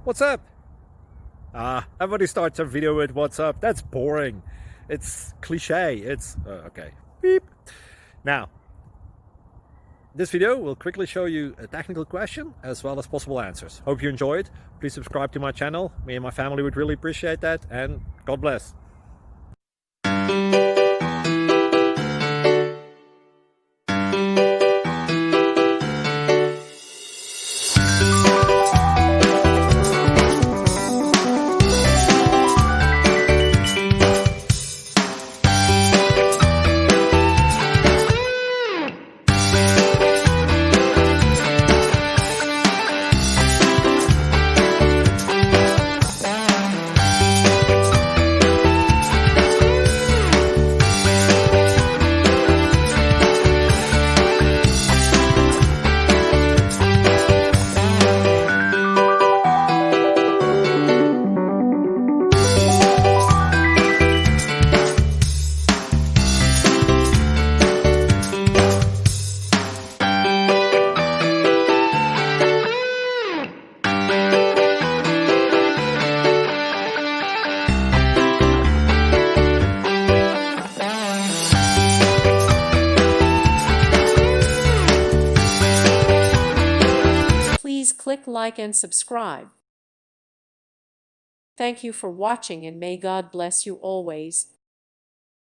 What's up? Everybody starts a video with what's up. That's boring. It's cliche. It's okay. Beep. Now, this video will quickly show you a technical question as well as possible answers. Hope you enjoyed. Please subscribe to my channel. Me and my family would really appreciate that, and God bless. Please click like and subscribe. Thank you for watching, and may God bless you always.